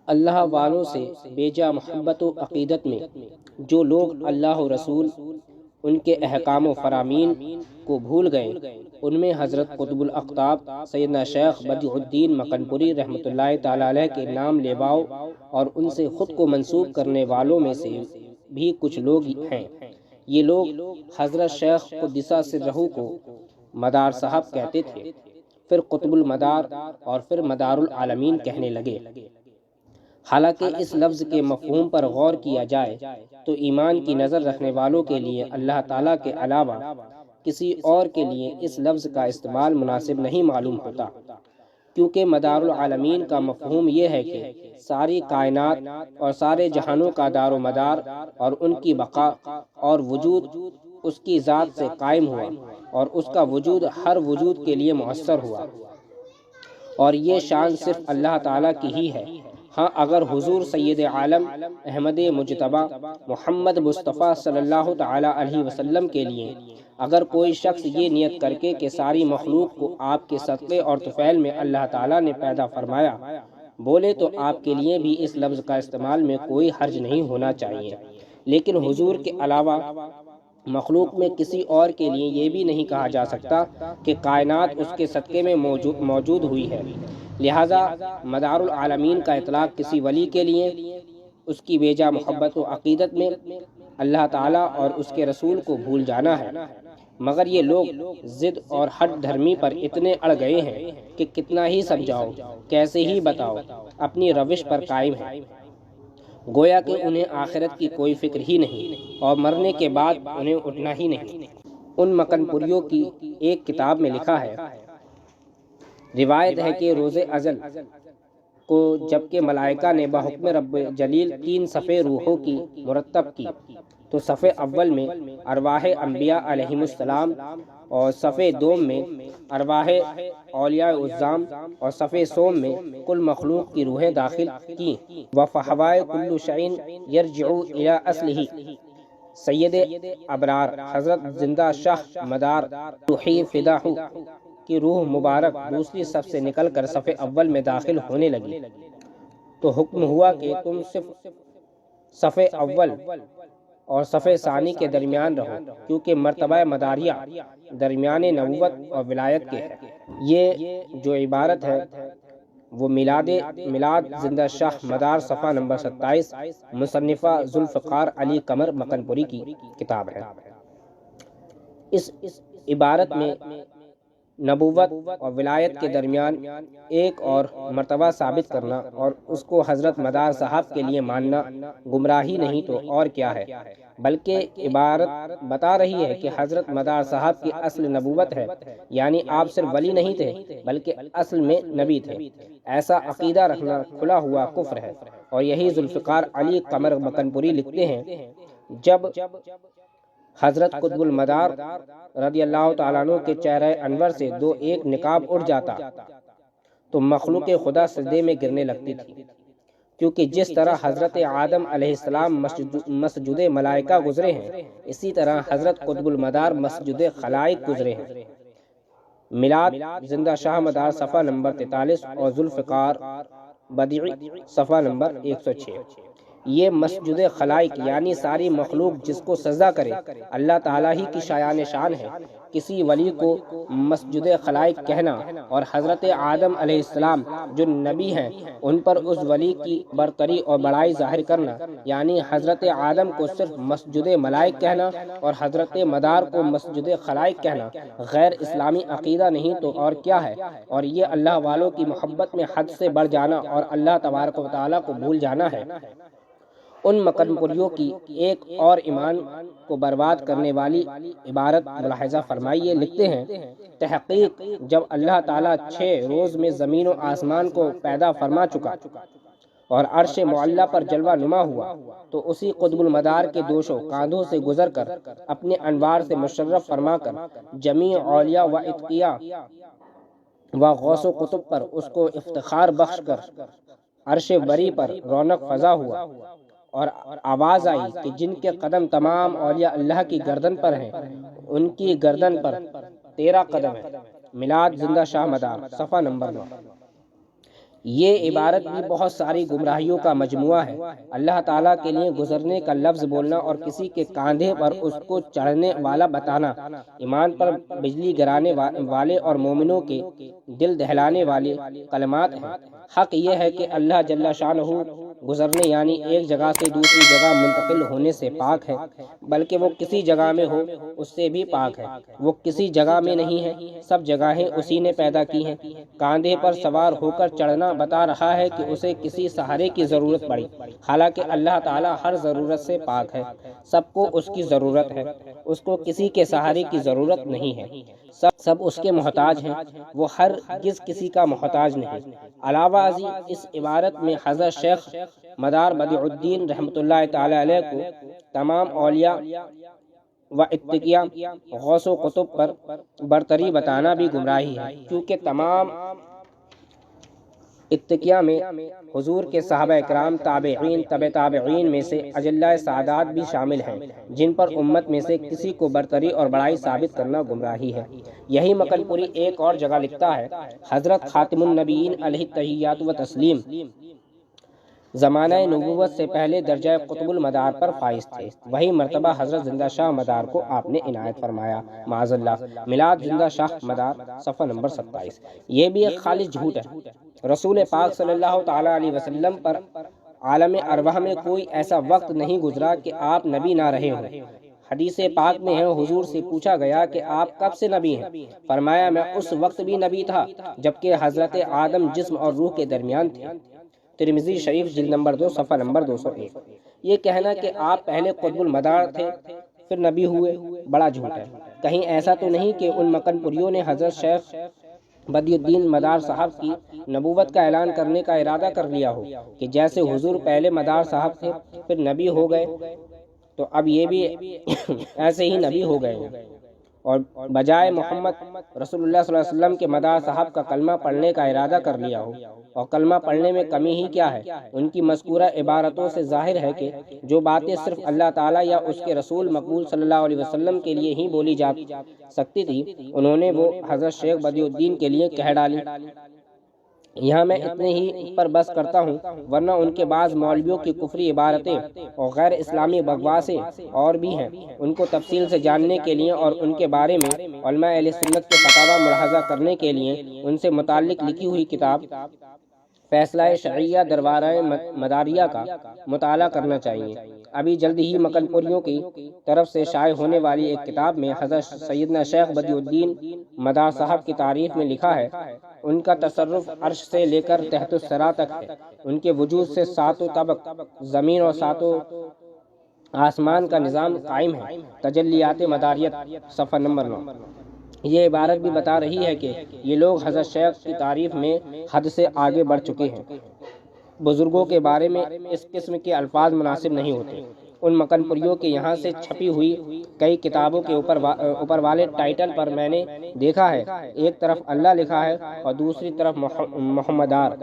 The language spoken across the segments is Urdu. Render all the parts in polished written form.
اللہ والوں سے بیجا محبت و عقیدت میں جو لوگ اللہ و رسول ان کے احکام و فرامین کو بھول گئے، ان میں حضرت قطب الاقطاب سیدنا شیخ بدیع الدین مکن پوری رحمۃ اللہ تعالی علیہ کے نام لیواؤ اور ان سے خود کو منسوب کرنے والوں میں سے بھی کچھ لوگ ہیں۔ یہ لوگ حضرت شیخ قدسہ سرہ کو مدار صاحب کہتے تھے، پھر قطب المدار اور پھر مدار العالمین کہنے لگے۔ حالانکہ اس لفظ کے مفہوم پر غور کیا جائے تو ایمان کی نظر رکھنے والوں کے لیے اللہ تعالیٰ کے علاوہ کسی اور کے لیے اس لفظ کا استعمال مناسب نہیں معلوم ہوتا، کیونکہ مدار العالمین کا مفہوم یہ ہے کہ ساری کائنات اور سارے جہانوں کا دار و مدار اور ان کی بقا اور وجود اس کی ذات سے قائم ہوا اور اس کا وجود ہر وجود کے لیے مؤثر ہوا، اور یہ شان صرف اللہ تعالیٰ کی ہی ہے۔ ہاں، اگر حضور سید عالم احمد مجتبیٰ محمد مصطفیٰ صلی اللہ تعالی علیہ وسلم کے لیے اگر کوئی شخص یہ نیت کر کے کہ ساری مخلوق کو آپ کے صدقے اور طفیل میں اللہ تعالیٰ نے پیدا فرمایا بولے تو آپ کے لیے بھی اس لفظ کا استعمال میں کوئی حرج نہیں ہونا چاہیے، لیکن حضور کے علاوہ مخلوق میں کسی اور کے لیے یہ بھی نہیں کہا جا سکتا کہ کائنات اس کے صدقے میں موجود ہوئی ہے۔ لہذا مدار العالمین کا اطلاق کسی ولی کے لیے اس کی بیجا محبت و عقیدت میں اللہ تعالیٰ اور اس کے رسول کو بھول جانا ہے۔ مگر یہ لوگ ضد اور ہٹ دھرمی پر اتنے اڑ گئے ہیں کہ کتنا ہی سمجھاؤ، کیسے ہی بتاؤ، اپنی روش پر قائم ہیں، گویا کہ انہیں آخرت کی کوئی فکر ہی نہیں اور مرنے کے بعد انہیں اٹھنا ہی نہیں۔ ان مکن پوریوں کی ایک کتاب میں لکھا ہے، روایت ہے کہ روز ازل کو جبکہ ملائکہ نے بحکم رب جلیل 3 صفحے روحوں کی مرتب کی تو صفحے اول میں ارواح انبیاء علیہم السلام اور صفحے دوم میں ارواح اولیاء عظام اور صفحے سوم میں کل مخلوق کی روحیں داخل کی۔ وفحوائے کل شعین یرجع الی اصلہ، سید ابرار حضرت زندہ شاہ مدار روحی فداح کی روح مبارک دوسری صف سے نکل کر صف اول میں داخل ہونے لگی تو حکم ہوا کہ تم صرف صف اول اور صف ثانی کے درمیان رہو، کیونکہ مرتبہ مداریہ درمیان نبوت اور ولایت کے ہے۔ یہ جو عبارت ہے وہ میلاد زندہ شاہ مدار صفحہ نمبر 27 مصنفہ ذوالفقار علی قمر مکن پوری کی کتاب ہے۔ اس عبارت میں نبوت اور ولایت کے درمیان ایک اور مرتبہ ثابت کرنا اور اس کو حضرت مدار صاحب کے لیے ماننا گمراہی نہیں تو اور کیا ہے، بلکہ عبارت بتا رہی ہے کہ حضرت مدار صاحب کی اصل نبوت ہے، یعنی آپ صرف ولی نہیں تھے بلکہ اصل میں نبی تھے۔ ایسا عقیدہ رکھنا کھلا ہوا کفر ہے، اور یہی ذوالفقار علی قمر مکن پوری لکھتے ہیں، جب حضرت قطب المدار رضی اللہ تعالیٰ عنہ کے چہرہ انور سے ایک نقاب اٹھ جاتا تو مخلوق خدا سجدے میں گرنے لگتی تھی، کیونکہ جس طرح حضرت آدم علیہ السلام مسجد ملائکہ گزرے ہیں، اسی طرح حضرت قطب المدار مسجد خلائق گزرے ہیں۔ میلاد زندہ شاہ مدار صفحہ نمبر 43 اور ذوالفقار بدیع صفحہ نمبر 106۔ یہ مسجد خلائق یعنی ساری مخلوق جس کو سجدہ کرے اللہ تعالیٰ ہی کی شایان شان ہے۔ کسی ولی کو مسجد خلائق کہنا اور حضرت آدم علیہ السلام جو نبی ہیں ان پر اس ولی کی برتری اور بڑائی ظاہر کرنا، یعنی حضرت آدم کو صرف مسجد ملائک کہنا اور حضرت مدار کو مسجد خلائق کہنا غیر اسلامی عقیدہ نہیں تو اور کیا ہے، اور یہ اللہ والوں کی محبت میں حد سے بڑھ جانا اور اللہ تبارک و تعالیٰ کو بھول جانا ہے۔ ان مکن پوریوں کی ایک اور ایمان کو برباد کرنے والی عبارت ملاحظہ فرمائیے، لکھتے ہیں، تحقیق جب اللہ تعالیٰ 6 روز میں زمین و آسمان کو پیدا فرما چکا اور عرش معلیٰ پر جلوہ نما ہوا تو اسی قطب المدار کے دوشوں کاندھوں سے گزر کر اپنے انوار سے مشرف فرما کر جمیع اولیاء و اتقیاء و غوث و قطب پر اس کو افتخار بخش کر عرش بری پر رونق فزا ہوا اور آواز آئی کہ جن کے قدم تمام اولیاء اللہ کی گردن پر ہیں ان کی گردن پر 13 قدم ہے۔ میلاد زندہ شاہ مدار صفحہ نمبر 9۔ یہ عبارت بھی بہت ساری گمراہیوں کا مجموعہ ہے۔ اللہ تعالیٰ کے لیے گزرنے کا لفظ بولنا اور کسی کے کاندھے پر اس کو چڑھنے والا بتانا ایمان پر بجلی گرانے والے اور مومنوں کے دل دہلانے والے کلمات ہیں۔ حق یہ ہے کہ اللہ جل شانہ گزرنے یعنی ایک جگہ سے دوسری جگہ منتقل ہونے سے پاک ہے، بلکہ وہ کسی جگہ میں ہو اس سے بھی پاک ہے۔ وہ کسی جگہ میں نہیں ہے، سب جگہیں اسی نے پیدا کی ہیں۔ کاندھے پر سوار ہو کر چڑھنا بتا رہا ہے کہ اسے کسی سہارے کی ضرورت پڑی، حالانکہ اللہ تعالیٰ ہر ضرورت سے پاک ہے۔ سب کو اس کی ضرورت ہے، اس کو کسی کے سہارے کی ضرورت نہیں ہے۔ سب اس کے محتاج ہیں، وہ ہرگز کسی کا محتاج نہیں۔ علاوہ ازیں اس عبارت میں حضرت شیخ مدار بدیع الدین رحمۃ اللہ تعالی علیہ کو تمام اولیاء و اتقیاء غوث و قطب پر برتری بتانا بھی گمراہی ہے، کیونکہ تمام اتقیاء میں حضور کے صحابہ اکرام، تابعین، تبع تابعین میں سے اجلاء سعادات بھی شامل ہیں، جن پر امت میں سے کسی کو برتری اور بڑائی ثابت کرنا گمراہی ہے۔ یہی مکن پوری ایک اور جگہ لکھتا ہے، حضرت خاتم النبیین علیہ التحیات و تسلیم زمانہ نبوت سے پہلے درجہ قطب المدار پر فائز تھے۔ وہی مرتبہ حضرت زندہ شاہ مدار کو آپ نے عنایت فرمایا، معاذ اللہ۔ میلاد زندہ شاہ مدار، صفحہ نمبر 27۔ یہ بھی ایک خالص جھوٹ ہے۔ رسول پاک صلی اللہ تعالی علیہ وسلم پر عالم ارواح میں کوئی ایسا وقت نہیں گزرا کہ آپ نبی نہ رہے ہوں۔ حدیث پاک میں ہے، حضور سے پوچھا گیا کہ آپ کب سے نبی ہیں؟ فرمایا، میں اس وقت بھی نبی تھا جبکہ حضرت آدم جسم اور روح کے درمیان تھے۔ ترمذی شریف جلد نمبر 2 صفحہ نمبر 201۔ یہ کہنا کہ آپ پہلے قطب المدار تھے پھر نبی ہوئے، بڑا جھوٹ ہے۔ کہیں ایسا تو نہیں کہ ان مکن پوریوں نے حضرت شیخ بدیع الدین مدار صاحب کی نبوت کا اعلان کرنے کا ارادہ کر لیا ہو کہ جیسے حضور پہلے مدار صاحب تھے پھر نبی ہو گئے تو اب یہ بھی ایسے ہی نبی ہو گئے ہیں، اور بجائے محمد رسول اللہ صلی اللہ علیہ وسلم کے مدار صاحب کا کلمہ پڑھنے کا ارادہ کر لیا ہو۔ اور کلمہ پڑھنے میں کمی ہی کیا ہے؟ ان کی مذکورہ عبارتوں سے ظاہر ہے کہ جو باتیں صرف اللہ تعالیٰ یا اس کے رسول مقبول صلی اللہ علیہ وسلم کے لیے ہی بولی جا سکتی تھی، انہوں نے وہ حضرت شیخ بدیع الدین کے لیے کہہ ڈالی۔ یہاں میں اتنے ہی پر بس کرتا ہوں، ورنہ ان کے بعض مولویوں کی کفری عبارتیں اور غیر اسلامی بکواسیں اور بھی ہیں۔ ان کو تفصیل سے جاننے کے لیے اور ان کے بارے میں علماء اہل سنت کے فتاوی ملاحظہ کرنے کے لیے ان سے متعلق لکھی ہوئی کتاب فیصلہ شرعیہ دربارہ مداریہ کا مطالعہ کرنا چاہیے۔ ابھی جلد ہی مکن پوریوں کی طرف سے شائع ہونے والی ایک کتاب میں حضرت سیدنا شیخ بدیع الدین مدار صاحب کی تعریف میں لکھا ہے، ان کا تصرف عرش سے لے کر تحت الثری تک ہے، ان کے وجود سے ساتوں طبق زمین اور ساتوں آسمان کا نظام قائم ہے۔ تجلیات مداریت، صفحہ نمبر 9۔ یہ عبارت بھی بتا رہی ہے کہ یہ لوگ حضرت شیخ کی تعریف میں حد سے آگے بڑھ چکے ہیں۔ بزرگوں کے بارے میں اس قسم کے الفاظ مناسب نہیں ہوتے۔ ان مکن پوریوں کے یہاں سے چھپی ہوئی کئی کتابوں کے اوپر والے ٹائٹل پر میں نے دیکھا ہے، ایک طرف اللہ لکھا ہے اور دوسری طرف محمدار۔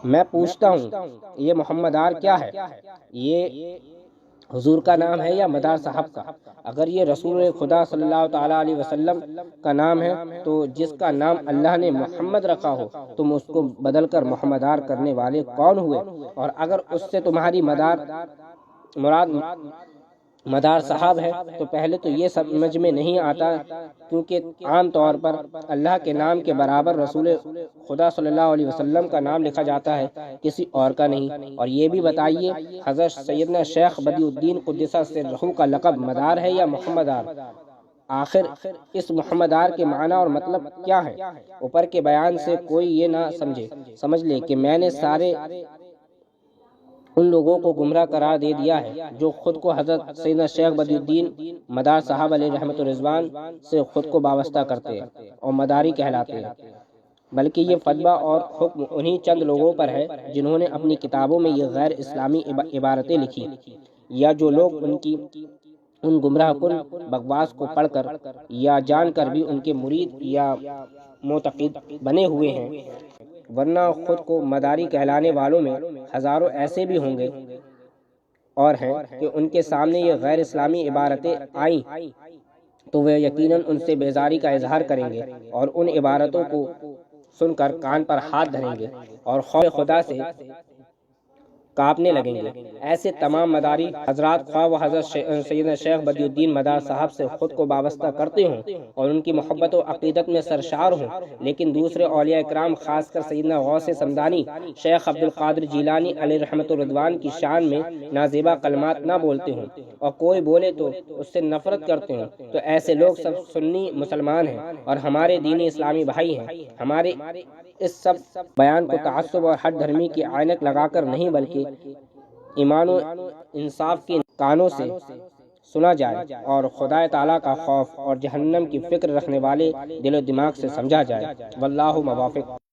میں پوچھتا ہوں، یہ محمدار کیا ہے؟ یہ حضور کا نام ہے یا مدار صاحب کا؟ اگر یہ رسول خدا صلی اللہ تعالی علیہ وسلم کا نام ہے تو جس کا نام اللہ نے محمد رکھا ہو تم اس کو بدل کر محمدار کرنے والے کون ہوئے؟ اور اگر اس سے تمہاری مراد مدار صاحب ہے تو پہلے تو یہ سمجھ میں نہیں آتا، کیونکہ عام طور پر اللہ کے نام کے برابر رسول خدا صلی اللہ علیہ وسلم کا نام لکھا جاتا ہے، کسی اور کا نہیں۔ اور یہ بھی بتائیے، حضرت سیدنا شیخ بدیع الدین قدس سرہ کا لقب مدار ہے یا محمدار؟ آخر اس محمدار کے معنی اور مطلب کیا ہے؟ اوپر کے بیان سے کوئی یہ نہ سمجھ لے کہ میں نے سارے ان لوگوں کو گمراہ قرار دے دیا ہے جو خود کو حضرت سیدنا شیخ بدیع الدین مدار صاحب علیہ رحمت الرضوان سے خود کو وابستہ کرتے ہیں اور مداری کہلاتے ہیں، بلکہ یہ فتویٰ اور حکم انہی چند لوگوں پر ہے جنہوں نے اپنی کتابوں میں یہ غیر اسلامی عبارتیں لکھی، یا جو لوگ ان گمراہ کن بکواس کو پڑھ کر یا جان کر بھی ان کے مرید یا معتقد بنے ہوئے ہیں، ورنہ خود کو مداری کہلانے والوں میں ہزاروں ایسے بھی ہوں گے اور ہیں کہ ان کے سامنے یہ غیر اسلامی عبارتیں آئیں تو وہ یقیناً ان سے بیزاری کا اظہار کریں گے اور ان عبارتوں کو سن کر کان پر ہاتھ دھریں گے اور خوف خدا سے کانپنے لگیں گے۔ ایسے تمام مداری حضرات خواہ و حضرت سیدنا شیخ بدی الدین مدار صاحب سے خود کو وابستہ کرتے ہوں اور ان کی محبت و عقیدت میں سرشار ہوں، لیکن دوسرے اولیاء کرام خاص کر سیدنا غوث سمدانی، شیخ عبد القادر جیلانی علیہ رحمت الرضوان کی شان میں نازیبا کلمات نہ بولتے ہوں اور کوئی بولے تو اس سے نفرت کرتے ہوں، تو ایسے لوگ سب سنی مسلمان ہیں اور ہمارے دینی اسلامی بھائی ہیں۔ ہمارے اس سب بیان کو تعصب اور ہٹ دھرمی کی عینک لگا کر نہیں بلکہ ایمان و انصاف کے کانوں سے سنا جائے اور خدا تعالیٰ کا خوف اور جہنم کی فکر رکھنے والے دل و دماغ سے سمجھا جائے۔ واللہ موافق۔